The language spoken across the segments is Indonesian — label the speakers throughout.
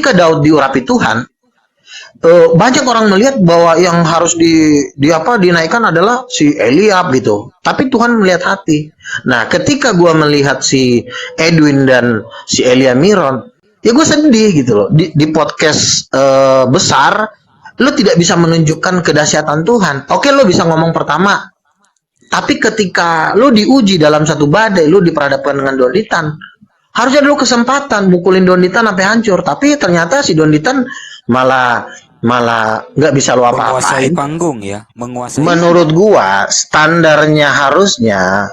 Speaker 1: ketika Daud diurapi Tuhan, banyak orang melihat bahwa yang harus dinaikkan adalah si Eliab gitu. Tapi Tuhan melihat hati. Nah, ketika gue melihat si Edwin dan si Elia Miron, ya gue sedih gitu loh. Di podcast besar, lo tidak bisa menunjukkan kedahsyatan Tuhan. Oke, lo bisa ngomong pertama, tapi ketika lo diuji dalam satu badai, lo diperhadapkan dengan Donditan, harusnya dulu kesempatan mukulin Donditan sampai hancur. Tapi ternyata si Donditan malah nggak bisa lo
Speaker 2: Menguasai
Speaker 1: apa-apain.
Speaker 2: panggung ya, menguasai.
Speaker 1: Menurut gua standarnya harusnya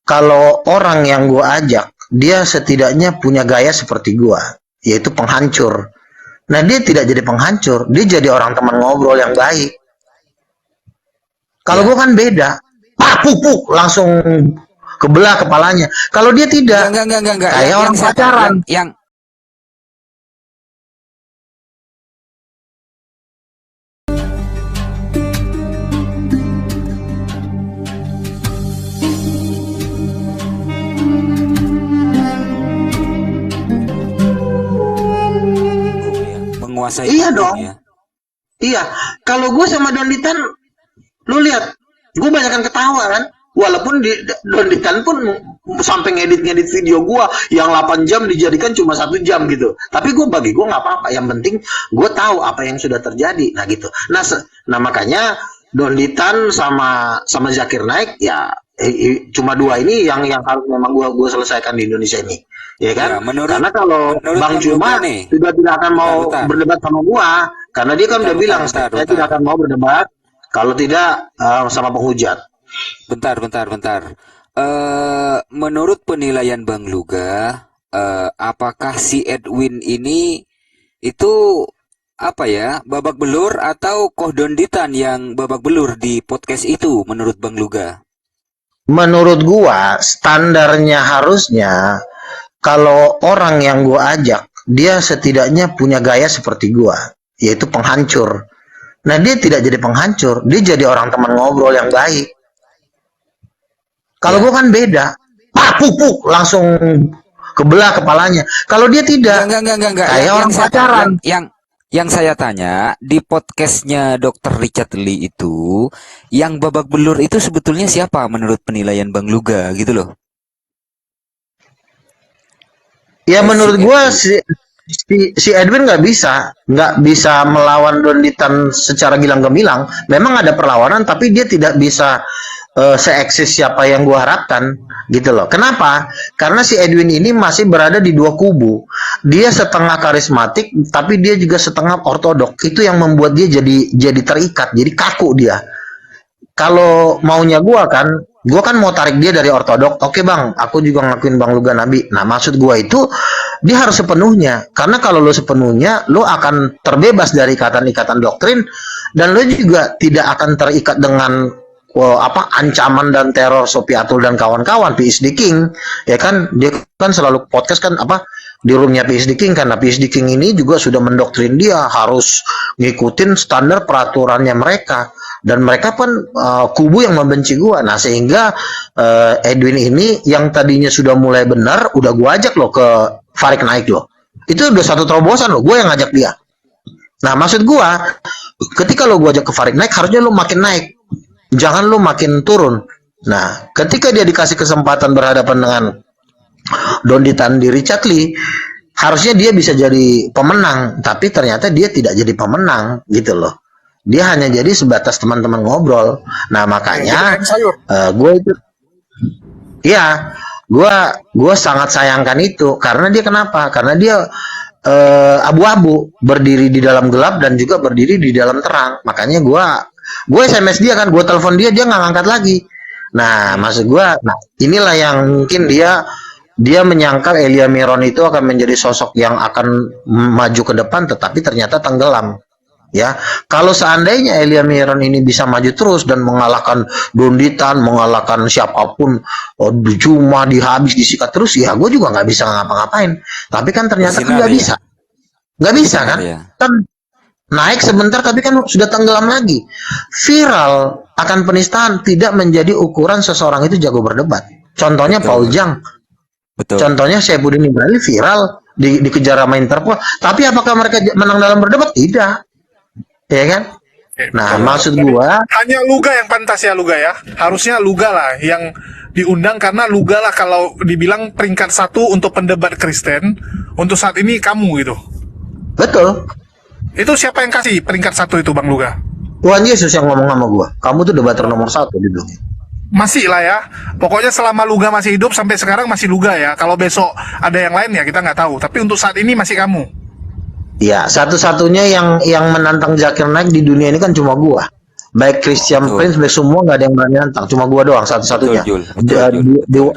Speaker 1: kalau orang yang gua ajak dia setidaknya punya gaya seperti gua, yaitu penghancur. Nah, dia tidak jadi penghancur, dia jadi orang teman ngobrol yang baik. Kalau
Speaker 2: Ya.
Speaker 1: gua kan beda, puk langsung kebelah kepalanya. Kalau dia tidak,
Speaker 2: Enggak.
Speaker 1: kayak orang pacaran.
Speaker 2: Yang menguasai
Speaker 1: Iya
Speaker 2: panggung
Speaker 1: dong.
Speaker 2: ya.
Speaker 1: Iya, kalau gue sama Donditan, lu lihat, gue banyakkan ketawa kan. Walaupun Donditan pun sampai ngedit video gue yang 8 jam dijadikan cuma 1 jam gitu. Tapi bagi gue nggak apa-apa. Yang penting gue tahu apa yang sudah terjadi. Nah gitu. Nah makanya Donditan sama Zakir Naik ya cuma dua ini yang harus memang gue selesaikan di Indonesia ini. Ya kan?
Speaker 2: Ya,
Speaker 1: Karena kalau Bang Cuma sudah tidak akan mau berdebat sama gua, karena dia kan udah bilang saya tidak akan mau berdebat kalau tidak sama penghujat.
Speaker 2: Bentar. Menurut penilaian Bang Luga, apakah si Edwin ini itu apa ya, babak belur atau Koh Donditan yang babak belur di podcast itu menurut Bang Luga?
Speaker 1: Menurut gua standarnya harusnya kalau orang yang gua ajak dia setidaknya punya gaya seperti gua, yaitu penghancur. Nah, dia tidak jadi penghancur, dia jadi orang teman ngobrol yang baik. Kalau gua kan beda, puk langsung kebelah kepalanya. Kalau dia tidak,
Speaker 2: Enggak.
Speaker 1: kayak orang pacaran.
Speaker 2: Yang saya tanya di podcastnya Dr. Richard Lee itu, yang babak belur itu sebetulnya siapa menurut penilaian Bang Luga gitu loh?
Speaker 1: Ya menurut gua si Edwin nggak bisa melawan Donditan secara gilang gemilang. Memang ada perlawanan, tapi dia tidak bisa seeksis siapa yang gua harapkan gitu loh. Kenapa? Karena si Edwin ini masih berada di dua kubu. Dia setengah karismatik, tapi dia juga setengah ortodok. Itu yang membuat dia jadi terikat, jadi kaku dia. Kalau maunya gua kan mau tarik dia dari ortodok. Oke bang, aku juga ngakuin Bang Luga Nabi. Nah maksud gua itu dia harus sepenuhnya. Karena kalau lo sepenuhnya, lo akan terbebas dari ikatan-ikatan doktrin dan lo juga tidak akan terikat dengan ancaman dan teror Sophie Atul dan kawan-kawan PhD King. Ya kan, dia kan selalu podcast kan di roomnya PhD King, karena PhD King ini juga sudah mendoktrin dia harus ngikutin standar peraturannya mereka. Dan mereka pun kubu yang membenci gua. Nah sehingga Edwin ini yang tadinya sudah mulai benar, udah gua ajak lo ke Farik Naik lo. Itu udah satu terobosan lo, gua yang ngajak dia. Nah maksud gua, ketika lo gua ajak ke Farik Naik, harusnya lo makin naik, jangan lo makin turun. Nah ketika dia dikasih kesempatan berhadapan dengan Donditan di Richard Lee, harusnya dia bisa jadi pemenang, tapi ternyata dia tidak jadi pemenang gitu loh. Dia hanya jadi sebatas teman-teman ngobrol. Nah makanya gue itu, ya gue sangat sayangkan itu. Karena dia kenapa? Karena dia abu-abu, berdiri di dalam gelap dan juga berdiri di dalam terang. Makanya gue SMS dia kan, gue telepon dia nggak ngangkat lagi. Nah maksud gue, inilah yang mungkin dia menyangka Elia Miron itu akan menjadi sosok yang akan maju ke depan, tetapi ternyata tenggelam. Ya, kalau seandainya Elia Miron ini bisa maju terus dan mengalahkan Donditan, mengalahkan siapapun, cuma disikat terus, ya gue juga nggak bisa ngapa-ngapain. Tapi kan ternyata kan nggak bisa kan? Kan naik sebentar, tapi kan sudah tenggelam lagi. Viral akan penistaan tidak menjadi ukuran seseorang itu jago berdebat. Contohnya Paul Jang. Betul. Contohnya Saifuddin Ibrahim viral dikejar sama Interpol. Tapi apakah mereka menang dalam berdebat? Tidak, ya kan? Nah, maksud gua,
Speaker 3: Hanya Luga yang pantas ya, Luga ya. Harusnya Luga lah yang diundang, karena Luga lah kalau dibilang peringkat 1 untuk pendebat Kristen untuk saat ini kamu gitu.
Speaker 1: betul.
Speaker 3: Itu siapa yang kasih peringkat 1 itu, Bang Luga?
Speaker 1: Tuhan Yesus yang ngomong sama gua. Kamu tuh debater nomor 1 di dunia.
Speaker 3: Masih lah ya. Pokoknya selama Luga masih hidup sampai sekarang masih Luga ya. Kalau besok ada yang lain ya kita nggak tahu. Tapi untuk saat ini masih kamu.
Speaker 1: Ya, satu-satunya yang menantang Zakir Naik di dunia ini kan cuma gua. Baik Christian
Speaker 2: Betul.
Speaker 1: Prince, baik semua nggak ada yang berani nantang. Cuma gua doang satu-satunya.
Speaker 2: Betul, Jul. Betul, Jul.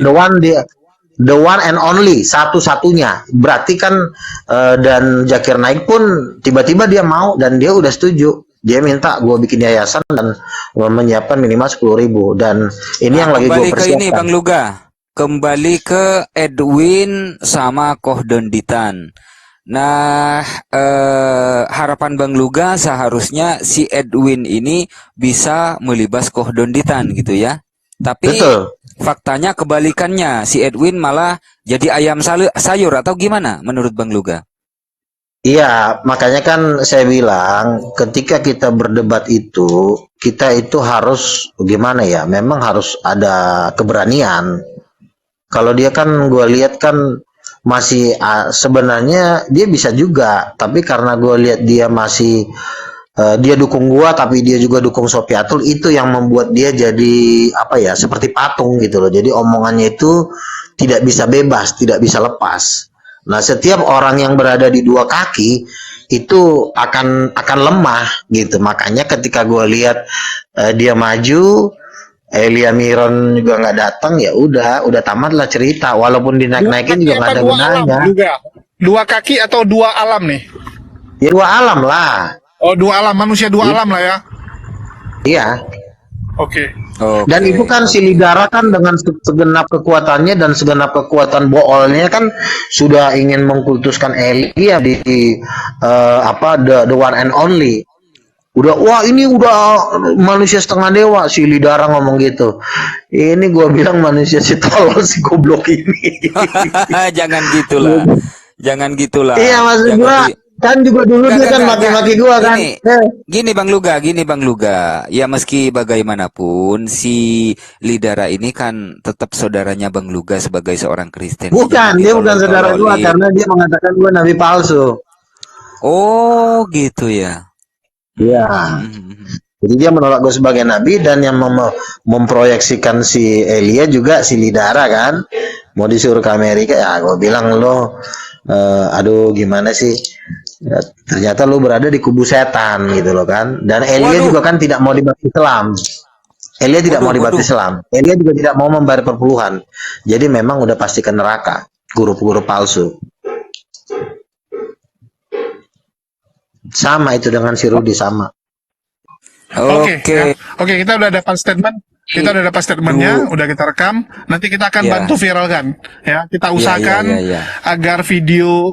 Speaker 1: The one and only, satu-satunya. Berarti kan dan Zakir Naik pun tiba-tiba dia mau dan dia udah setuju. Dia minta gue bikin yayasan dan menyiapkan minimal 10.000, dan ini yang lagi gue
Speaker 2: Kembali ke ini,
Speaker 1: persiapkan.
Speaker 2: Bang Luga. Kembali ke Edwin sama Koh Donditan. Nah, harapan Bang Luga seharusnya si Edwin ini bisa melibas Koh Donditan gitu ya. Tapi
Speaker 1: Betul.
Speaker 2: faktanya kebalikannya, si Edwin malah jadi ayam sayur atau gimana menurut Bang Luga?
Speaker 1: Iya, makanya kan saya bilang ketika kita berdebat itu, kita itu harus gimana ya? Memang harus ada keberanian. Kalau dia kan gue lihat kan masih sebenarnya dia bisa juga, tapi karena gue lihat dia masih dia dukung gua tapi dia juga dukung Sopiatul, itu yang membuat dia jadi apa ya, seperti patung gitu loh. Jadi omongannya itu tidak bisa bebas, tidak bisa lepas. Nah, setiap orang yang berada di dua kaki itu akan lemah gitu. Makanya ketika gue lihat dia maju, Elia Miron juga nggak datang, ya udah tamat lah cerita. Walaupun dinaik-naikin juga nggak ada
Speaker 3: dua alam,
Speaker 1: gunanya.
Speaker 3: Luga? Dua kaki atau dua alam nih?
Speaker 1: Ya dua alam lah.
Speaker 3: Oh, dua alam, manusia dua alam lah ya.
Speaker 1: Iya.
Speaker 3: Oke.
Speaker 1: Dan itu kan si Lidara kan dengan segenap kekuatannya dan segenap kekuatan boolnya kan sudah ingin mengkultuskan Elia di the one and only. Udah, wah ini udah manusia setengah dewa, si Lidara ngomong gitu. Ini gua bilang manusia si tolol, si goblok ini.
Speaker 2: Jangan gitulah. Jangan gitulah.
Speaker 1: Iya, maksud
Speaker 2: Jangan
Speaker 1: gua kan juga dulu dia kan maki-maki gua kan.
Speaker 2: Gini Bang Luga, ya meski bagaimanapun si Lidara ini kan tetap saudaranya Bang Luga sebagai seorang Kristen.
Speaker 1: Bukan, dia bukan saudara gua karena dia mengatakan gua nabi palsu.
Speaker 2: Oh, gitu ya.
Speaker 1: Iya. Jadi dia menolak gue sebagai nabi, dan yang memproyeksikan si Elia juga si Lidara kan. Mau disuruh ke Amerika, ya gue bilang lo aduh gimana sih, ya, ternyata lo berada di kubu setan gitu loh kan. Dan Elia juga kan tidak mau dibaptis Islam. Elia tidak mau dibaptis Islam. Elia juga tidak mau membayar perpuluhan. Jadi memang udah pasti ke neraka, guru-guru palsu. Sama itu dengan si Rudi sama.
Speaker 3: Oke, ya. Oke, kita udah dapat statement. Kita udah dapat statementnya, udah kita rekam. Nanti kita akan bantu viralkan, ya. Kita usahakan agar video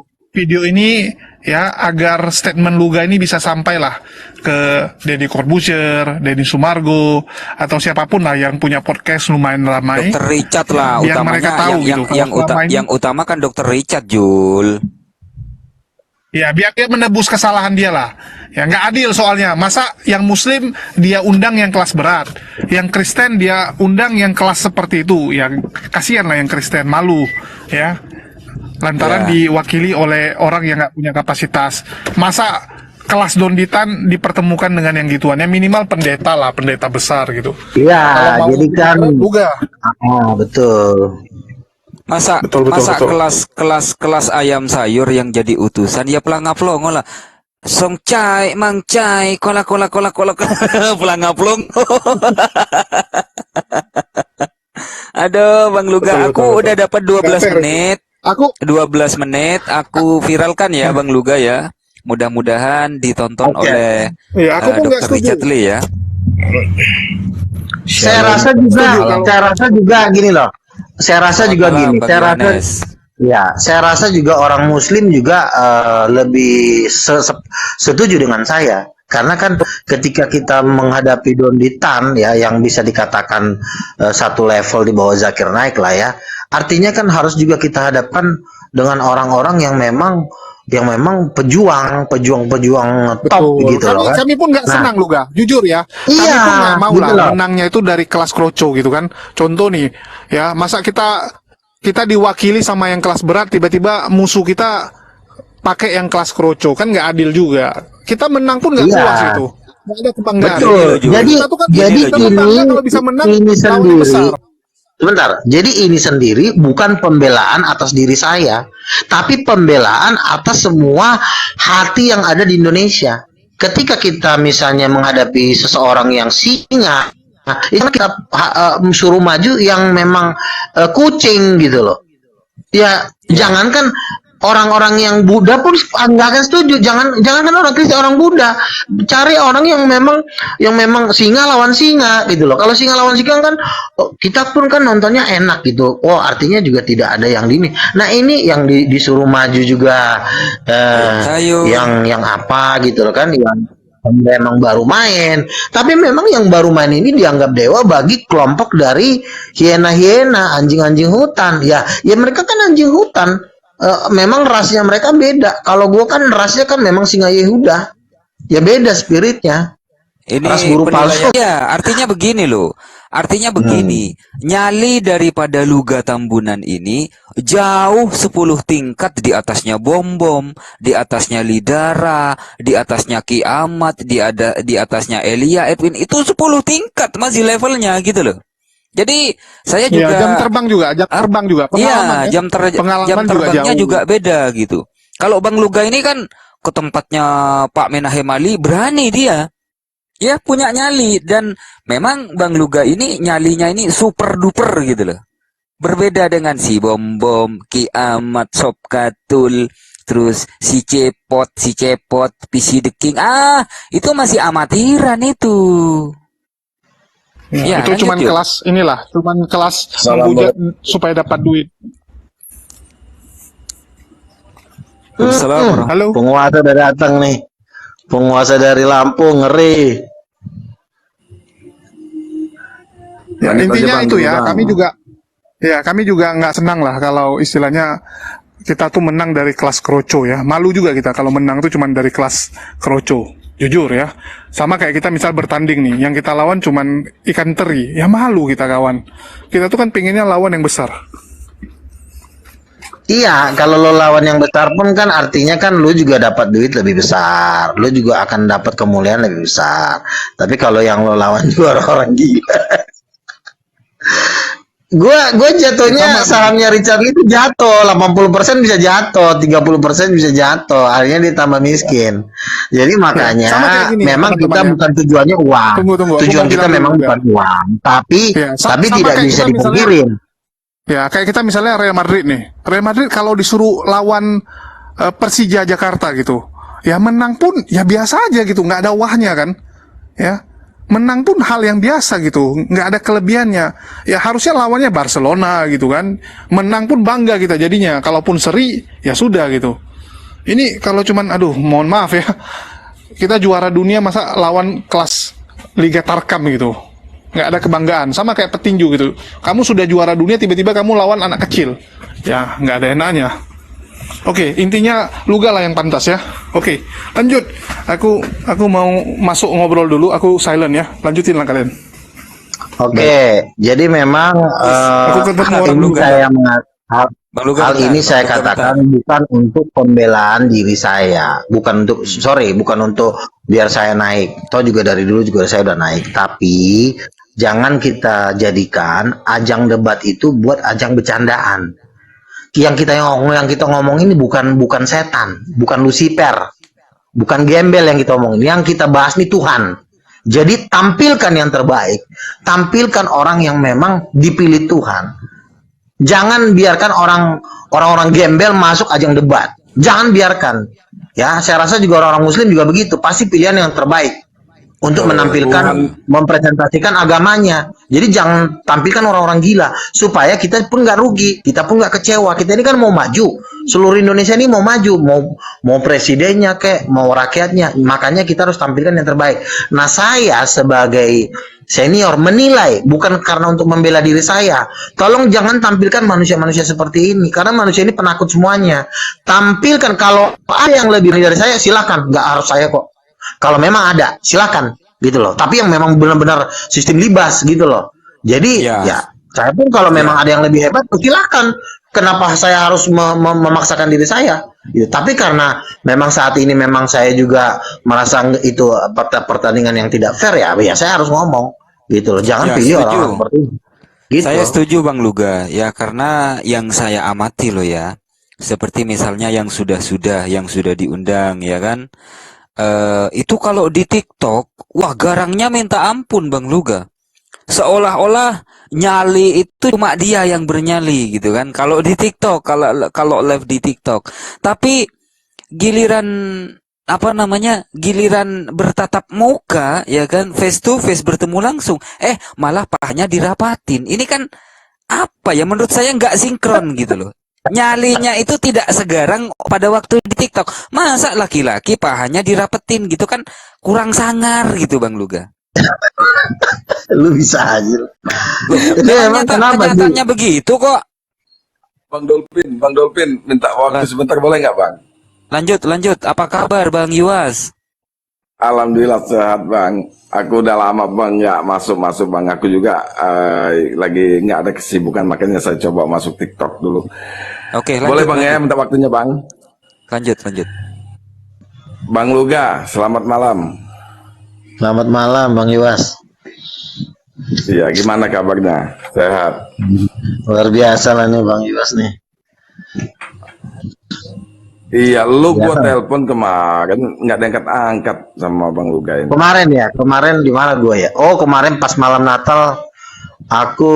Speaker 3: ini, ya, agar statement Luga ini bisa sampailah ke Deddy Corbuzier, Denny Sumargo, atau siapapun lah yang punya podcast lumayan ramai.
Speaker 2: Dr. Richard lah,
Speaker 3: biar
Speaker 2: utamanya
Speaker 3: mereka tahu
Speaker 2: yang utama kan Dr. Richard, Jul.
Speaker 3: Ya, biar dia menebus kesalahan dia lah. Ya, nggak adil soalnya. Masa yang Muslim dia undang yang kelas berat, yang Kristen dia undang yang kelas seperti itu. Ya, kasihan lah yang Kristen, malu, ya. Lantaran diwakili oleh orang yang nggak punya kapasitas. Masa kelas Donditan dipertemukan dengan yang gituan? Ya minimal pendeta lah, pendeta besar gitu.
Speaker 1: Iya, jadi kan
Speaker 3: juga.
Speaker 1: Betul.
Speaker 2: Masa kelas ayam sayur yang jadi utusan ya pelangap-pelongo lah. Song cai, mang cai, kola pelangap-pelongo. Aduh, Bang Luga, aku udah dapat 12 menit. 12 menit aku viralkan ya, Bang Luga ya. Mudah-mudahan ditonton oleh Dr. Richard Lee ya.
Speaker 1: Saya rasa juga gini loh. Saya rasa juga orang Muslim juga lebih setuju dengan saya, karena kan ketika kita menghadapi Donditan ya yang bisa dikatakan satu level di bawah Zakir Naik lah ya, artinya kan harus juga kita hadapkan dengan orang-orang yang memang pejuang top
Speaker 3: Betul.
Speaker 1: gitu loh kan.
Speaker 3: Kami pun nggak
Speaker 1: Nah,
Speaker 3: senang loh, Ga. Jujur ya. Kami
Speaker 1: iya,
Speaker 3: pun nggak mau
Speaker 1: gitu
Speaker 3: lah
Speaker 1: loh.
Speaker 3: menangnya itu dari kelas kroco gitu kan. Contoh nih, ya masa kita diwakili sama yang kelas berat, tiba-tiba musuh kita pakai yang kelas kroco, kan nggak adil juga. Kita menang pun nggak
Speaker 1: Iya.
Speaker 3: puas itu. Nggak ada kebanggaan.
Speaker 1: Betul.
Speaker 2: Gini loh, Jul.
Speaker 1: Jadi
Speaker 3: Kita tuh kan
Speaker 1: jadi
Speaker 3: kita tuh bangga
Speaker 1: ini
Speaker 3: kalau bisa menang
Speaker 1: ini
Speaker 3: lawannya
Speaker 1: sendiri.
Speaker 3: besar.
Speaker 1: Sebentar. Jadi ini sendiri bukan pembelaan atas diri saya, tapi pembelaan atas semua hati yang ada di Indonesia. Ketika kita misalnya menghadapi seseorang yang singa, itu kita suruh maju yang memang kucing gitu loh. Ya, jangankan orang-orang yang Buddha pun nggak akan setuju. Jangankan orang Kristen, orang Buddha, cari orang yang memang singa lawan singa gitu loh. Kalau singa lawan singa kan kita pun kan nontonnya enak gitu. Oh, artinya juga tidak ada yang ini. Nah, ini yang disuruh maju juga
Speaker 2: Sayur.
Speaker 1: yang apa gitu loh kan, yang memang baru main. Tapi memang yang baru main ini dianggap dewa bagi kelompok dari hiena-hiena, anjing-anjing hutan. Ya mereka kan anjing hutan. Memang rasnya mereka beda. Kalau gue kan rasnya kan memang singa Yehuda. Ya beda spiritnya.
Speaker 2: Ini
Speaker 1: Ras guru palsu.
Speaker 2: penilaian. Ya, artinya begini loh. Artinya begini, nyali daripada Luga Tambunan ini jauh 10 tingkat di atasnya Bom-Bom, di atasnya Lidara, di atasnya Kiamat, di atasnya Elia, Edwin. Itu 10 tingkat masih levelnya gitu loh. Jadi saya
Speaker 3: Ya,
Speaker 2: juga
Speaker 3: jam terbang juga, pengalaman
Speaker 2: iya,
Speaker 3: ya.
Speaker 2: jam
Speaker 3: Pengalaman juga
Speaker 2: terbangnya
Speaker 3: jauh.
Speaker 2: juga beda gitu. Kalau Bang Luga ini kan ke tempatnya Pak Menahem Ali berani dia. Ya punya nyali dan memang Bang Luga ini nyalinya ini super duper gitu loh. Berbeda dengan si Bom-Bom, Kiamat, Sob Katul, terus si Cepot, PC The King. Itu masih amatiran itu.
Speaker 3: Ya,
Speaker 2: Ya,
Speaker 3: itu
Speaker 2: lanjut,
Speaker 3: cuman
Speaker 2: Jul.
Speaker 3: kelas inilah, cuman kelas
Speaker 1: Salam
Speaker 3: menghujat supaya dapat duit.
Speaker 2: Waalaikumsalam.
Speaker 3: Halo.
Speaker 1: Penguasa udah datang nih. Penguasa dari Lampung, ngeri.
Speaker 3: Ya,
Speaker 1: Lanjut
Speaker 3: intinya
Speaker 1: aja, Bang,
Speaker 3: itu
Speaker 1: dulu,
Speaker 3: ya,
Speaker 1: Bang.
Speaker 3: kami juga nggak senang lah kalau istilahnya kita tuh menang dari kelas kroco ya. Malu juga kita kalau menang tuh cuman dari kelas kroco. Jujur ya. Sama kayak kita misal bertanding nih, yang kita lawan cuman ikan teri. Ya malu kita kawan. Kita tuh kan pengennya lawan yang besar.
Speaker 1: Iya, kalau lo lawan yang besar pun kan artinya kan lo juga dapat duit lebih besar. Lo juga akan dapat kemuliaan lebih besar. Tapi kalau yang lo lawan juga orang-orang gila. Gua jatuhnya sahamnya Richard Lee itu jatuh, 80% bisa jatuh, 30% bisa jatuh, akhirnya dia tambah miskin. Jadi makanya
Speaker 3: sama kayak gini,
Speaker 1: memang kita
Speaker 3: teman-teman ya.
Speaker 1: bukan tujuannya uang.
Speaker 3: Tunggu, aku
Speaker 1: Tujuan
Speaker 3: mau
Speaker 1: kita
Speaker 3: bilang
Speaker 1: memang
Speaker 3: dulu,
Speaker 1: bukan uang, tapi
Speaker 3: Ya,
Speaker 1: tapi
Speaker 3: sama
Speaker 1: tidak
Speaker 3: kayak
Speaker 1: bisa
Speaker 3: kita misalnya-
Speaker 1: dipungkirin.
Speaker 3: Ya, kayak kita misalnya Real Madrid nih. Real Madrid kalau disuruh lawan Persija Jakarta gitu, ya menang pun ya biasa aja gitu, nggak ada wahnya kan. Ya, menang pun hal yang biasa gitu, nggak ada kelebihannya. Ya harusnya lawannya Barcelona gitu kan. Menang pun bangga kita jadinya. Kalaupun seri, ya sudah gitu. Ini kalau cuman, aduh, mohon maaf ya, kita juara dunia masa lawan kelas Liga Tarkam gitu. Nggak ada kebanggaan, sama kayak petinju gitu. Kamu sudah juara dunia, tiba-tiba kamu lawan anak kecil, ya nggak ada enaknya. Oke, intinya Luga lah yang pantas ya. Oke, lanjut. Aku mau masuk ngobrol dulu. Aku silent ya. Lanjutin lah kalian.
Speaker 1: Oke, jadi memang
Speaker 3: Aku ketemu
Speaker 1: hal
Speaker 3: orang
Speaker 1: ini
Speaker 2: Luga.
Speaker 1: saya
Speaker 2: Bang Luga
Speaker 1: hal
Speaker 2: bentar,
Speaker 1: ini
Speaker 2: Bang
Speaker 1: saya
Speaker 2: Luga
Speaker 1: katakan
Speaker 2: bentar.
Speaker 1: bukan untuk pembelaan diri saya, bukan untuk bukan untuk biar saya naik. Toh juga dari dulu juga saya udah naik, tapi jangan kita jadikan ajang debat itu buat ajang bercandaan. Yang kita ngomong ini bukan setan, bukan Lucifer, bukan gembel yang kita omongin. Yang kita bahas ini Tuhan. Jadi tampilkan yang terbaik, tampilkan orang yang memang dipilih Tuhan. Jangan biarkan orang-orang gembel masuk ajang debat. Jangan biarkan. Ya, saya rasa juga orang-orang Muslim juga begitu. Pasti pilihan yang terbaik. untuk menampilkan,
Speaker 4: Tuhan.
Speaker 1: mempresentasikan agamanya. Jadi jangan tampilkan orang-orang gila supaya kita pun nggak rugi, kita pun nggak kecewa. Kita ini kan mau maju, seluruh Indonesia ini mau maju, mau presidennya kayak mau rakyatnya. Makanya kita harus tampilkan yang terbaik. Nah, saya sebagai senior menilai bukan karena untuk membela diri saya. Tolong jangan tampilkan manusia-manusia seperti ini karena manusia ini penakut semuanya. Tampilkan kalau ada yang lebih dari saya silakan, nggak harus saya kok. Kalau memang ada, silakan gitu loh. Tapi yang memang benar-benar sistem libas gitu loh. Jadi
Speaker 2: Ya.
Speaker 1: ya saya pun kalau memang ada yang lebih hebat, silakan. Kenapa saya harus memaksakan diri saya? Gitu. Tapi karena memang saat ini memang saya juga merasa itu pertandingan yang tidak fair ya saya harus ngomong gitu loh. Jangan
Speaker 2: Ya,
Speaker 1: pilih
Speaker 2: setuju.
Speaker 1: orang-orang seperti itu. Gitu.
Speaker 2: Saya setuju Bang Luga, ya karena yang saya amati loh ya, seperti misalnya yang sudah diundang ya kan, itu kalau di TikTok, wah garangnya minta ampun Bang Luga, seolah-olah nyali itu cuma dia yang bernyali gitu kan, kalau di TikTok, kalau live di TikTok, tapi giliran giliran bertatap muka ya kan, face to face bertemu langsung, malah pahanya dirapatin. Ini kan apa ya, menurut saya nggak sinkron gitu loh. Nyalinya itu tidak segarang pada waktu di TikTok. Masa laki-laki pahanya dirapetin gitu kan, kurang sangar gitu Bang Luga.
Speaker 1: Lu bisa aja. Itu emang kenapa sih?
Speaker 2: Kenyataannya begitu kok.
Speaker 4: Bang Dolphin minta waktu sebentar boleh nggak Bang?
Speaker 2: Lanjut. Apa kabar Bang Yuas?
Speaker 4: Alhamdulillah sehat Bang. Aku udah lama Bang nggak masuk Bang. Aku juga lagi nggak ada kesibukan, makanya saya coba masuk TikTok dulu.
Speaker 2: Oke, lanjut.
Speaker 4: Boleh Bang ya, minta waktunya Bang.
Speaker 2: Lanjut.
Speaker 4: Bang Luga, selamat malam.
Speaker 1: Selamat malam Bang Yuas.
Speaker 4: Iya, gimana kabarnya? Sehat.
Speaker 1: Luar biasa lah nih Bang Yuas nih.
Speaker 4: Iya, lu gua telepon kemarin nggak diangkat-angkat sama Bang Luga ini.
Speaker 1: Kemarin di mana gua ya? Oh, kemarin pas malam Natal aku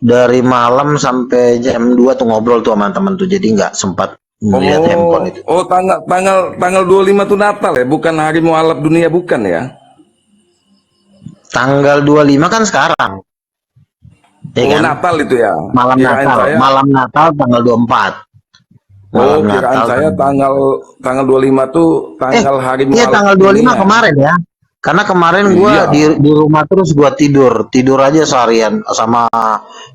Speaker 1: dari malam sampai jam 2 tuh ngobrol tuh sama temen tuh, jadi nggak sempat melihat handphone itu.
Speaker 4: Oh, tanggal 25 tuh Natal ya, bukan hari mualaf dunia, bukan ya?
Speaker 1: Tanggal 25 kan sekarang. Ya
Speaker 4: Oh,
Speaker 1: kan?
Speaker 4: Natal itu ya.
Speaker 1: Malam
Speaker 4: Kirain
Speaker 1: Natal,
Speaker 4: saya-
Speaker 1: malam Natal tanggal 24.
Speaker 4: Oh,
Speaker 1: Malam
Speaker 4: kiraan
Speaker 1: Natal.
Speaker 4: saya tanggal 25 tuh tanggal hari
Speaker 1: Iya,
Speaker 4: mualaf
Speaker 1: tanggal 25
Speaker 4: dunia.
Speaker 1: kemarin ya. Karena kemarin gua
Speaker 4: Iya.
Speaker 1: di rumah terus gua tidur aja seharian sama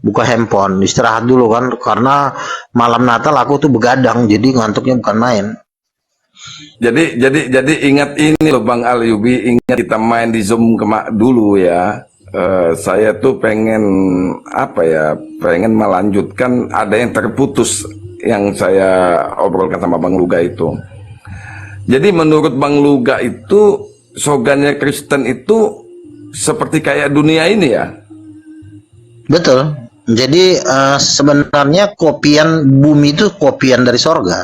Speaker 1: buka handphone, istirahat dulu kan karena malam Natal aku tuh begadang, jadi ngantuknya bukan main.
Speaker 4: Jadi ingat ini loh Bang Alyubi, ingat kita main di Zoom dulu ya. Saya tuh pengen pengen melanjutkan, ada yang terputus yang saya obrolkan sama Bang Luga itu. Jadi menurut Bang Luga itu slogannya Kristen itu seperti kayak dunia ini ya?
Speaker 1: Betul. Jadi sebenarnya kopian bumi itu kopian dari sorga.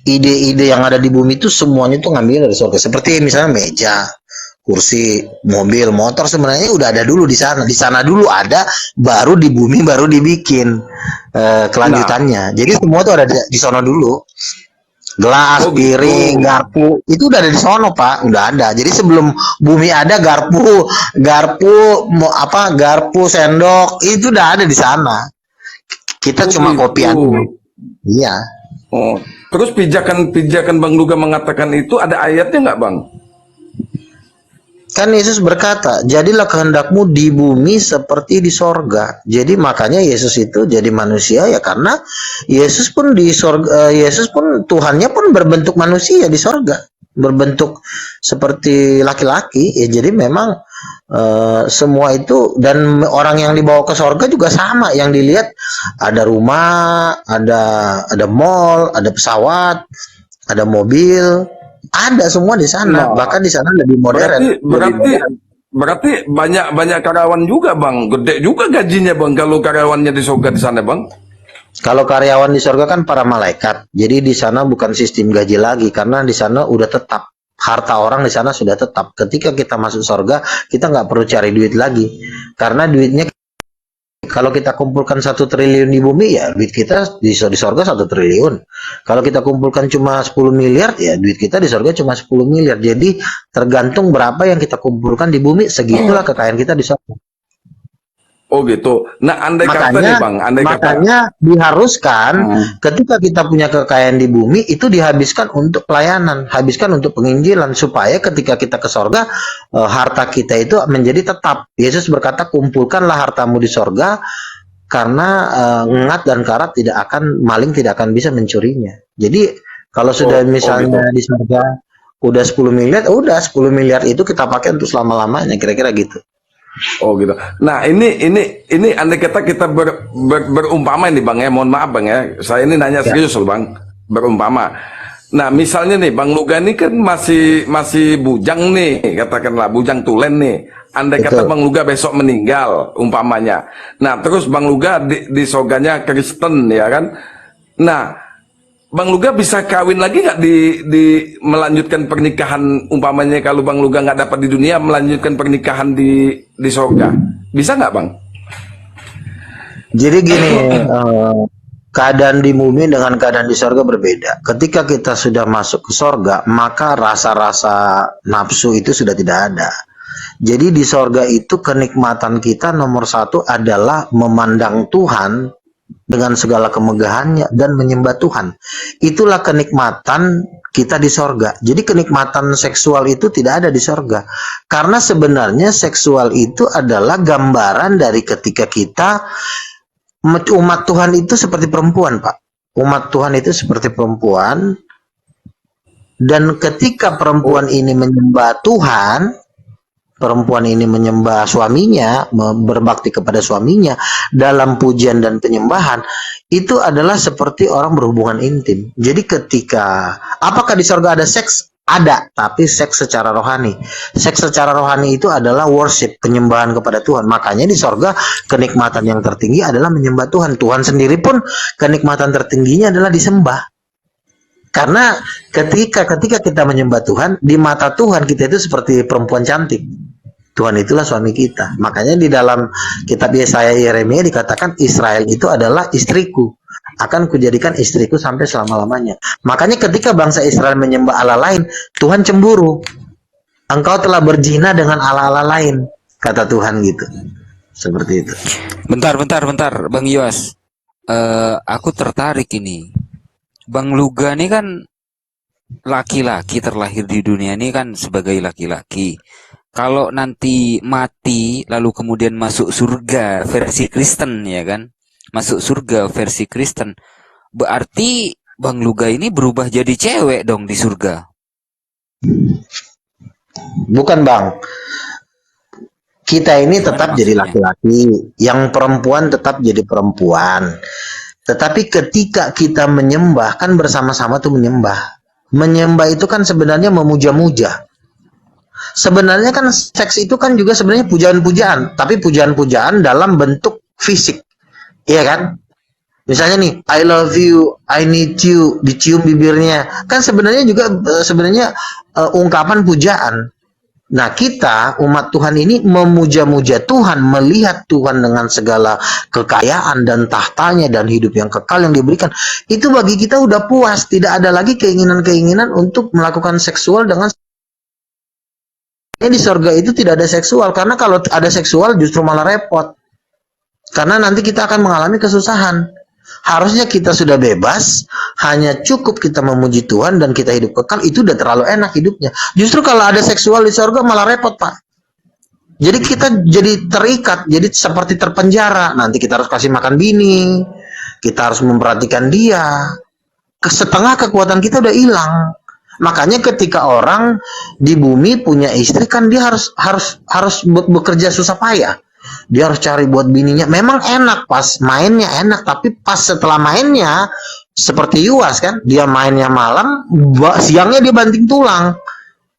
Speaker 1: Ide-ide yang ada di bumi itu semuanya tuh ngambil dari sorga. Seperti misalnya meja, kursi, mobil, motor sebenarnya udah ada dulu di sana. Di sana dulu ada, baru di bumi baru dibikin kelanjutannya. Jadi semua tuh ada di sana dulu. Gelas,
Speaker 4: Oh,
Speaker 1: piring,
Speaker 4: gitu.
Speaker 1: garpu itu udah ada di sono Pak, udah ada. Jadi sebelum bumi ada garpu, sendok itu udah ada di sana. Kita
Speaker 4: Oh,
Speaker 1: cuma
Speaker 4: gitu.
Speaker 1: kopian. Iya.
Speaker 4: Oh, terus pijakan Bang Luga mengatakan itu ada ayatnya nggak Bang?
Speaker 1: Kan Yesus berkata, jadilah kehendakmu di bumi seperti di sorga. Jadi makanya Yesus itu jadi manusia ya karena Yesus pun di sorga, Yesus pun Tuhannya pun berbentuk manusia di sorga, berbentuk seperti laki-laki. Ya jadi memang semua itu, dan orang yang dibawa ke sorga juga sama. Yang dilihat ada rumah, ada mall, ada pesawat, ada mobil. Ada semua di sana,
Speaker 4: Nah,
Speaker 1: bahkan di sana lebih modern.
Speaker 4: Berarti banyak karyawan juga Bang, gede juga gajinya Bang kalau karyawannya di surga di sana Bang.
Speaker 1: Kalau karyawan di sorga kan para malaikat, jadi di sana bukan sistem gaji lagi, karena di sana udah tetap harta orang di sana sudah tetap. Ketika kita masuk sorga, kita nggak perlu cari duit lagi, karena duitnya Kalau kita kumpulkan 1 triliun di bumi, ya duit kita di sorga 1 triliun. Kalau kita kumpulkan cuma 10 miliar, ya duit kita di sorga cuma 10 miliar. Jadi tergantung berapa yang kita kumpulkan di bumi, segitulah kekayaan kita di sorga.
Speaker 4: Oh gitu. Nah, andai kata nih
Speaker 1: Makanya,
Speaker 4: Bang, andai kata.
Speaker 1: makanya diharuskan ketika kita punya kekayaan di bumi itu dihabiskan untuk pelayanan, habiskan untuk penginjilan supaya ketika kita ke sorga harta kita itu menjadi tetap. Yesus berkata, kumpulkanlah hartamu di sorga karena ngengat dan karat tidak akan, maling tidak akan bisa mencurinya. Jadi kalau sudah misalnya
Speaker 4: gitu.
Speaker 1: di sorga udah 10 miliar, udah 10 miliar itu kita pakai untuk selama-lamanya, kira-kira gitu.
Speaker 4: Oh gitu. Nah ini andai kata kita berumpama ini Bang ya, mohon maaf Bang ya, saya ini nanya serius loh Bang, berumpama. Nah misalnya nih Bang Luga ini kan masih bujang nih, katakanlah bujang tulen nih. Andai kata
Speaker 1: Betul.
Speaker 4: Bang Luga besok meninggal umpamanya. Nah terus Bang Luga di soganya Kristen ya kan. Nah Bang Luga bisa kawin lagi nggak di melanjutkan pernikahan umpamanya kalau Bang Luga nggak dapat di dunia melanjutkan pernikahan di sorga, bisa nggak Bang?
Speaker 1: Jadi gini, keadaan di bumi dengan keadaan di sorga berbeda. Ketika kita sudah masuk ke sorga, maka rasa-rasa nafsu itu sudah tidak ada. Jadi di sorga itu kenikmatan kita nomor satu adalah memandang Tuhan dengan segala kemegahannya dan menyembah Tuhan. Itulah kenikmatan kita di sorga. Jadi kenikmatan seksual itu tidak ada di sorga. Karena sebenarnya seksual itu adalah gambaran dari ketika kita, umat Tuhan itu seperti perempuan, Pak. Umat Tuhan itu seperti perempuan, dan ketika perempuan ini menyembah Tuhan, perempuan ini menyembah suaminya, berbakti kepada suaminya dalam pujian dan penyembahan, itu adalah seperti orang berhubungan intim. Jadi ketika, apakah di sorga ada seks? Ada, tapi seks secara rohani. Seks secara rohani itu adalah worship, penyembahan kepada Tuhan. Makanya di sorga kenikmatan yang tertinggi adalah menyembah Tuhan. Tuhan sendiri pun kenikmatan tertingginya adalah disembah. Karena ketika kita menyembah Tuhan, di mata Tuhan kita itu seperti perempuan cantik. Tuhan itulah suami kita. Makanya di dalam kitab Yesaya Yeremia dikatakan Israel itu adalah istriku. Akan kujadikan istriku sampai selama-lamanya. Makanya ketika bangsa Israel menyembah Allah lain, Tuhan cemburu. Engkau telah berzina dengan Allah-Allah lain, kata Tuhan gitu. Seperti itu.
Speaker 2: Bentar, Bang Yos. Aku tertarik ini. Bang Luga ini kan laki-laki, terlahir di dunia ini kan sebagai laki-laki. Kalau nanti mati lalu kemudian masuk surga versi Kristen ya kan, masuk surga versi Kristen, berarti Bang Luga ini berubah jadi cewek dong di surga.
Speaker 1: Bukan, Bang. Kita ini
Speaker 2: Gimana
Speaker 1: tetap jadi
Speaker 2: maksudnya?
Speaker 1: laki-laki, yang perempuan tetap jadi perempuan. Tetapi ketika kita menyembah, kan bersama-sama tuh menyembah. Menyembah itu kan sebenarnya memuja-muja. Sebenarnya kan seks itu kan juga sebenarnya pujaan-pujaan, tapi pujaan-pujaan dalam bentuk fisik. Iya kan? Misalnya nih, I love you, I need you, dicium bibirnya. Kan sebenarnya juga ungkapan pujaan. Nah, kita umat Tuhan ini memuja-muja Tuhan, melihat Tuhan dengan segala kekayaan dan tahtanya dan hidup yang kekal yang diberikan. Itu bagi kita udah puas, tidak ada lagi keinginan-keinginan untuk melakukan seksual dengan. Di sorga itu tidak ada seksual, karena kalau ada seksual justru malah repot. Karena nanti kita akan mengalami kesusahan. Harusnya kita sudah bebas, hanya cukup kita memuji Tuhan dan kita hidup kekal, itu udah terlalu enak hidupnya. Justru kalau ada seksual di sorga malah repot, Pak. Jadi kita jadi terikat, jadi seperti terpenjara. Nanti kita harus kasih makan bini, kita harus memperhatikan dia. Setengah kekuatan kita udah hilang. Makanya ketika orang di bumi punya istri, kan dia harus bekerja susah payah. Dia harus cari buat bininya. Memang enak pas mainnya enak, tapi pas setelah mainnya seperti Yuas kan, dia mainnya malam, siangnya dia banting tulang.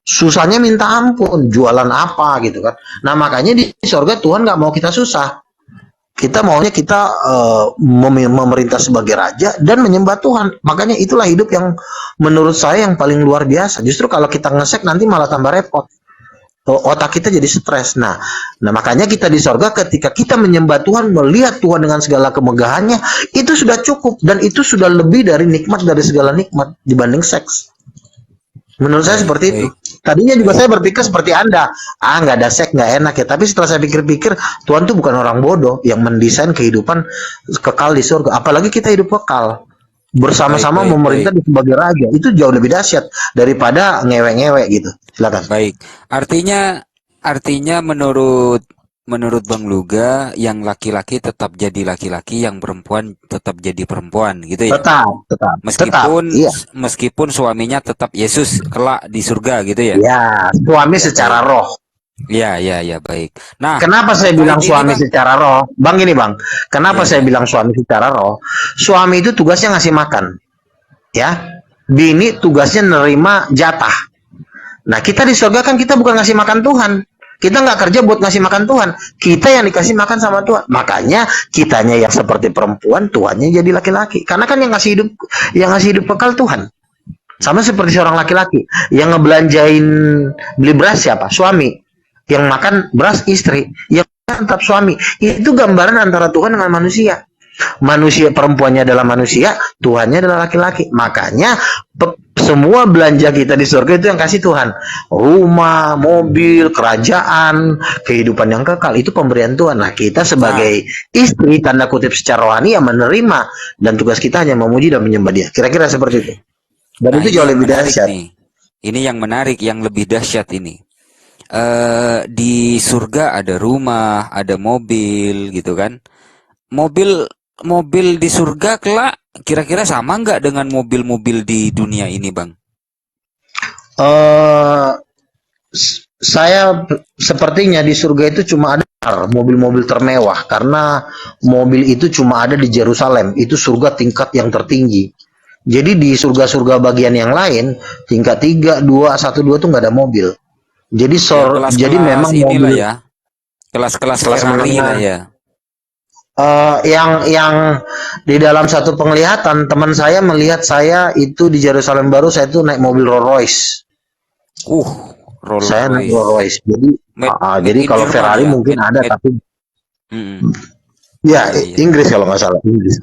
Speaker 1: Susahnya minta ampun, jualan apa gitu kan. Nah makanya di surga Tuhan nggak mau kita susah. Kita maunya kita memerintah sebagai raja dan menyembah Tuhan. Makanya itulah hidup yang menurut saya yang paling luar biasa. Justru kalau kita ngesek nanti malah tambah repot. otak kita jadi stres. Nah makanya kita di sorga ketika kita menyembah Tuhan, melihat Tuhan dengan segala kemegahannya, itu sudah cukup dan itu sudah lebih dari nikmat dari segala nikmat dibanding seks. Menurut saya
Speaker 2: Baik,
Speaker 1: seperti itu.
Speaker 2: baik,
Speaker 1: Tadinya juga
Speaker 2: baik.
Speaker 1: saya berpikir seperti Anda. Nggak ada seks, nggak enak ya. Tapi setelah saya pikir-pikir, Tuhan tuh bukan orang bodoh yang mendesain kehidupan kekal di surga. Apalagi kita hidup kekal.
Speaker 2: Baik,
Speaker 1: Bersama-sama
Speaker 2: baik,
Speaker 1: memerintah
Speaker 2: baik.
Speaker 1: sebagai raja. Itu jauh lebih dahsyat daripada ngewek-ngewek gitu. Silakan.
Speaker 2: Baik. Artinya menurut Bang Luga, yang laki-laki tetap jadi laki-laki, yang perempuan tetap jadi perempuan, gitu ya.
Speaker 1: Tetap. Iya.
Speaker 2: Meskipun suaminya tetap Yesus kelak di surga, gitu ya.
Speaker 1: Ya, suami
Speaker 2: Ya,
Speaker 1: secara
Speaker 2: baik.
Speaker 1: roh.
Speaker 2: Ya, baik. Nah,
Speaker 1: Kenapa saya
Speaker 2: terkait
Speaker 1: bilang
Speaker 2: ini,
Speaker 1: suami
Speaker 2: Bang.
Speaker 1: secara roh? Bang, gini bang. Kenapa saya
Speaker 2: Ya.
Speaker 1: bilang suami secara roh? Suami itu tugasnya ngasih makan. Ya. Bini tugasnya nerima jatah. Nah, kita di surga kan kita bukan ngasih makan Tuhan. Kita nggak kerja buat ngasih makan Tuhan. Kita yang dikasih makan sama Tuhan. Makanya kitanya yang seperti perempuan, Tuhannya jadi laki-laki. Karena kan yang ngasih hidup kekal Tuhan. Sama seperti seorang laki-laki yang ngebelanjain beli beras siapa? Suami. Yang makan beras istri. Yang makan tetap suami. Itu gambaran antara Tuhan dengan manusia. Manusia perempuannya adalah manusia, Tuhannya adalah laki-laki. Makanya semua belanja kita di surga itu yang kasih Tuhan. Rumah, mobil, kerajaan, kehidupan yang kekal itu pemberian Tuhan. Nah, kita
Speaker 2: Nah,
Speaker 1: sebagai istri tanda kutip secara rohani yang menerima dan tugas kita hanya memuji dan menyembah Dia. Kira-kira seperti itu. Dan
Speaker 2: nah
Speaker 1: itu
Speaker 2: ini
Speaker 1: jauh
Speaker 2: yang
Speaker 1: lebih
Speaker 2: menarik
Speaker 1: dahsyat.
Speaker 2: nih. Ini yang menarik, yang lebih dahsyat ini. Di surga ada rumah, ada mobil, gitu kan? Mobil mobil di surga kelak kira-kira sama nggak dengan mobil-mobil di dunia ini, Bang?
Speaker 1: Eh, saya sepertinya di surga itu cuma ada mobil-mobil termewah karena mobil itu cuma ada di Yerusalem. Itu surga tingkat yang tertinggi. Jadi di surga-surga bagian yang lain tingkat 3, 2, 1, 2 tuh nggak ada mobil. Jadi
Speaker 2: Ya
Speaker 1: jadi
Speaker 2: kelas-kelas
Speaker 1: memang
Speaker 2: inilah
Speaker 1: mobil
Speaker 2: ya, kelas-kelas
Speaker 1: kelas
Speaker 2: Ferrari lah
Speaker 1: menengah.
Speaker 2: ya.
Speaker 1: Yang di dalam satu penglihatan teman saya melihat saya itu di Yerusalem baru saya itu naik mobil Rolls Royce.
Speaker 2: Rolls
Speaker 1: Saya naik Rolls
Speaker 2: Royce.
Speaker 1: Royce. Jadi
Speaker 2: Made
Speaker 1: jadi
Speaker 2: in
Speaker 1: kalau
Speaker 2: Jerman
Speaker 1: Ferrari
Speaker 2: ya,
Speaker 1: mungkin ada tapi
Speaker 2: mm-mm.
Speaker 1: ya
Speaker 2: Iya, iya.
Speaker 1: Inggris kalau nggak salah Inggris.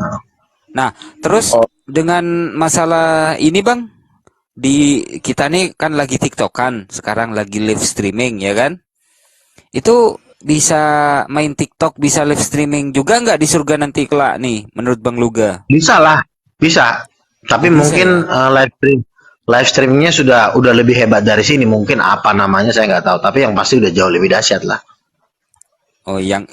Speaker 2: Nah, terus dengan masalah ini, Bang, kita nih kan lagi TikTokan, sekarang lagi live streaming ya kan? Itu bisa main TikTok, bisa live streaming juga nggak di surga nanti kelak nih, menurut Bang Luga?
Speaker 1: Bisa lah, bisa. Tapi
Speaker 2: Oh, bisa
Speaker 1: mungkin
Speaker 2: ya?
Speaker 1: live streamingnya udah lebih hebat dari sini. Mungkin apa namanya saya nggak tahu. Tapi yang pasti udah jauh lebih dahsyat lah.
Speaker 2: Oh, yang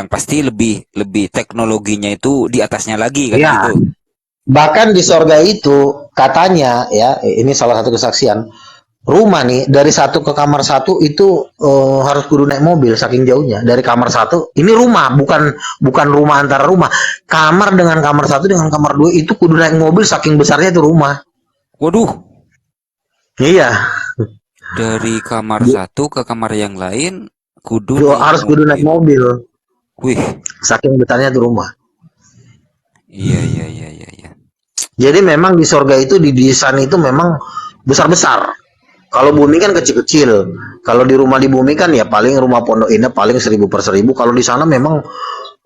Speaker 2: pasti lebih teknologinya itu di atasnya lagi kan
Speaker 1: Ya,
Speaker 2: gitu.
Speaker 1: bahkan di sorga itu katanya ya, ini salah satu kesaksian. Rumah nih dari satu ke kamar satu itu harus kudu naik mobil saking jauhnya dari kamar satu. Ini rumah bukan rumah antara rumah. Kamar dengan kamar satu dengan kamar dua itu kudu naik mobil saking besarnya itu rumah.
Speaker 2: Waduh,
Speaker 1: Iya,
Speaker 2: dari kamar satu ke kamar yang lain kudu
Speaker 1: harus
Speaker 2: naik
Speaker 1: kudu naik
Speaker 2: mobil.
Speaker 1: mobil
Speaker 2: Wih,
Speaker 1: saking besarnya itu rumah.
Speaker 2: iya.
Speaker 1: Jadi memang di sorga itu didesain itu memang besar-besar. Kalau bumi kan kecil-kecil. Kalau di rumah di bumi kan ya paling rumah pondok indah paling 1000 per 1000. Kalau di sana memang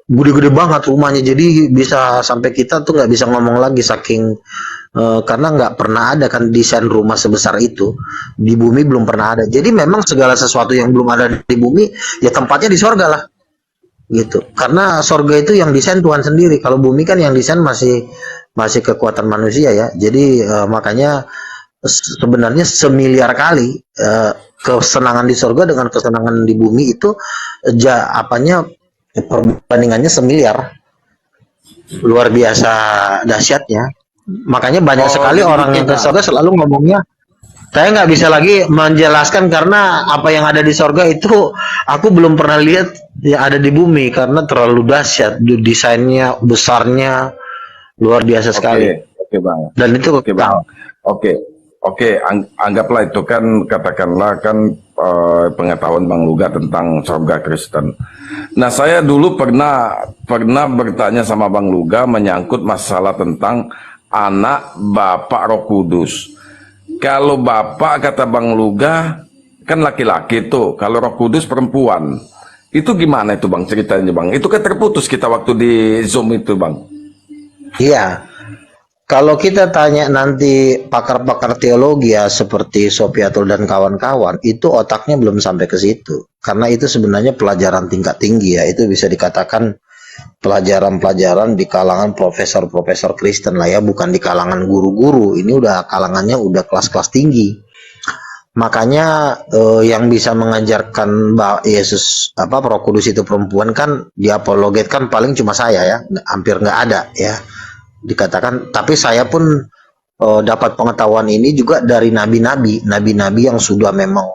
Speaker 1: gede-gede banget rumahnya. Jadi bisa sampai kita tuh nggak bisa ngomong lagi saking karena nggak pernah ada kan desain rumah sebesar itu di bumi belum pernah ada. Jadi memang segala sesuatu yang belum ada di bumi ya tempatnya di sorga lah gitu. Karena sorga itu yang desain Tuhan sendiri. Kalau bumi kan yang desain masih kekuatan manusia ya. Jadi makanya sebenarnya semiliar kali kesenangan di sorga dengan kesenangan di bumi itu perbandingannya semiliar, luar biasa dahsyatnya. Makanya banyak sekali
Speaker 2: jadi
Speaker 1: orang
Speaker 2: gitu,
Speaker 1: yang ke
Speaker 2: Bang.
Speaker 1: sorga selalu ngomongnya saya nggak bisa lagi menjelaskan karena apa yang ada di sorga itu aku belum pernah lihat yang ada di bumi karena terlalu dahsyat desainnya besarnya luar biasa sekali
Speaker 4: Oke, Bang.
Speaker 1: dan itu
Speaker 4: Oke, Bang. Oke, anggaplah itu kan katakanlah kan pengetahuan Bang Luga tentang surga Kristen. Nah, saya dulu pernah bertanya sama Bang Luga menyangkut masalah tentang anak Bapak Roh Kudus. Kalau Bapak kata Bang Luga kan laki-laki tuh, kalau Roh Kudus perempuan. Itu gimana itu Bang ceritanya Bang? Itu kan terputus kita waktu di Zoom itu Bang.
Speaker 1: Iya. Kalau kita tanya nanti pakar-pakar teologi ya seperti Sofiatul dan kawan-kawan, itu otaknya belum sampai ke situ. Karena itu sebenarnya pelajaran tingkat tinggi ya. Itu bisa dikatakan pelajaran-pelajaran di kalangan profesor-profesor Kristen lah ya, bukan di kalangan guru-guru. Ini udah kalangannya udah kelas-kelas tinggi. Makanya yang bisa mengajarkan Yesus Roh Kudus itu perempuan kan diapologetkan paling cuma saya ya, hampir nggak ada ya. Dikatakan, tapi saya pun dapat pengetahuan ini juga dari nabi-nabi yang sudah memang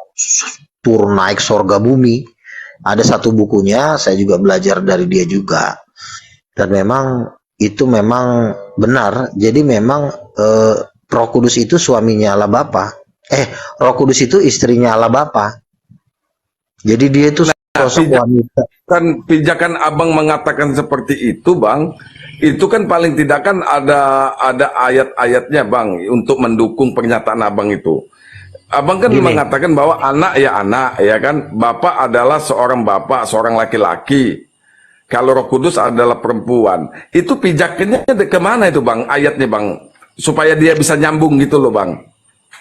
Speaker 1: turun naik surga bumi. Ada satu bukunya saya juga belajar dari dia juga, dan memang itu memang benar. Jadi memang Roh Kudus itu suaminya Allah Bapa, Roh Kudus itu istrinya Allah Bapa. Jadi dia itu sosok wanita.
Speaker 4: Kan pijakan Abang mengatakan seperti itu Bang, itu kan paling tidak kan ada ayat-ayatnya Bang untuk mendukung pernyataan Abang itu. Abang kan mengatakan bahwa anak ya kan, bapak adalah seorang bapak, seorang laki-laki. Kalau Roh Kudus adalah perempuan. Itu pijakannya kemana itu Bang, ayatnya Bang, supaya dia bisa nyambung gitu loh Bang.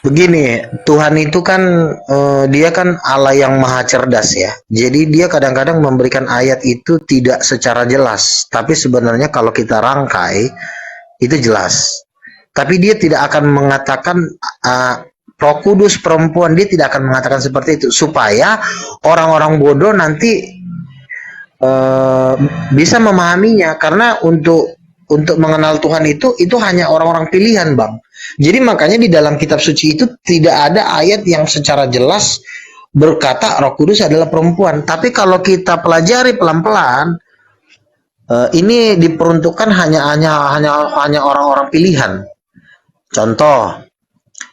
Speaker 1: Begini, Tuhan itu kan dia kan Allah yang maha cerdas ya. Jadi dia kadang-kadang memberikan ayat itu tidak secara jelas, tapi sebenarnya kalau kita rangkai itu jelas. Tapi dia tidak akan mengatakan Roh Kudus perempuan, dia tidak akan mengatakan seperti itu supaya orang-orang bodoh nanti bisa memahaminya, karena untuk mengenal Tuhan itu hanya orang-orang pilihan, Bang. Jadi makanya di dalam kitab suci itu tidak ada ayat yang secara jelas berkata Roh Kudus adalah perempuan. Tapi kalau kita pelajari pelan-pelan, ini diperuntukkan hanya orang-orang pilihan. Contoh,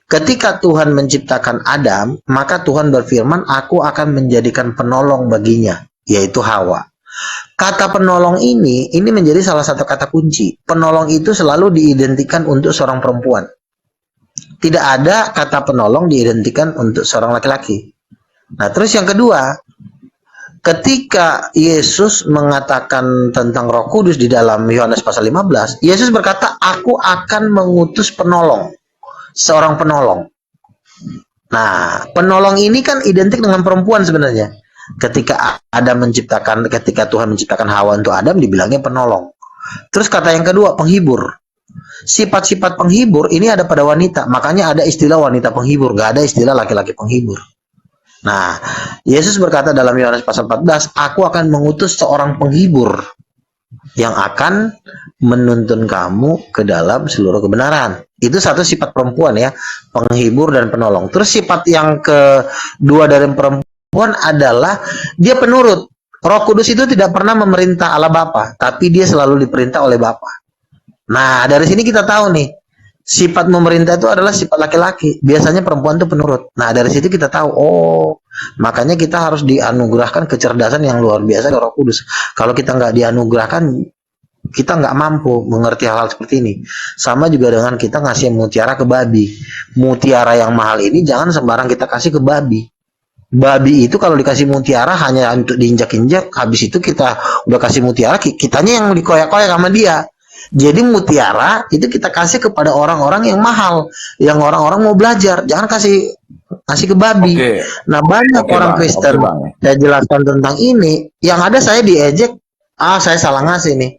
Speaker 1: ketika Tuhan menciptakan Adam, maka Tuhan berfirman, "Aku akan menjadikan penolong baginya," yaitu Hawa. Kata penolong ini menjadi salah satu kata kunci. Penolong itu selalu diidentikan untuk seorang perempuan. Tidak ada kata penolong diidentikan untuk seorang laki-laki. Nah, terus yang kedua, ketika Yesus mengatakan tentang Roh Kudus di dalam Yohanes pasal 15, Yesus berkata, "Aku akan mengutus penolong," seorang penolong. Nah, penolong ini kan identik dengan perempuan sebenarnya. Ketika Tuhan menciptakan Hawa untuk Adam, dibilangnya penolong. Terus kata yang kedua, penghibur. Sifat-sifat penghibur ini ada pada wanita, makanya ada istilah wanita penghibur, gak ada istilah laki-laki penghibur. Nah, Yesus berkata dalam Yohanes pasal 14, "Aku akan mengutus seorang penghibur yang akan menuntun kamu ke dalam seluruh kebenaran." Itu satu sifat perempuan ya, penghibur dan penolong. Terus sifat yang kedua dari perempuan adalah dia penurut. Roh Kudus itu tidak pernah memerintah Allah Bapa, tapi dia selalu diperintah oleh Bapa. Nah, dari sini kita tahu nih, sifat memerintah itu adalah sifat laki-laki. Biasanya perempuan itu penurut. Nah, dari situ kita tahu, makanya kita harus dianugerahkan kecerdasan yang luar biasa dari Roh Kudus. Kalau kita nggak dianugerahkan, kita nggak mampu mengerti hal-hal seperti ini. Sama juga dengan kita ngasih mutiara ke babi. Mutiara yang mahal ini jangan sembarang kita kasih ke babi. Babi itu kalau dikasih mutiara hanya untuk diinjak-injak, habis itu kita udah kasih mutiara, kitanya yang dikoyak-koyak sama dia. Jadi mutiara itu kita kasih kepada orang-orang yang mahal, yang orang-orang mau belajar. Jangan kasih ke babi. Nah, banyak orang Kristen, saya jelaskan tentang ini, yang ada saya diejek, saya salah ngasih nih.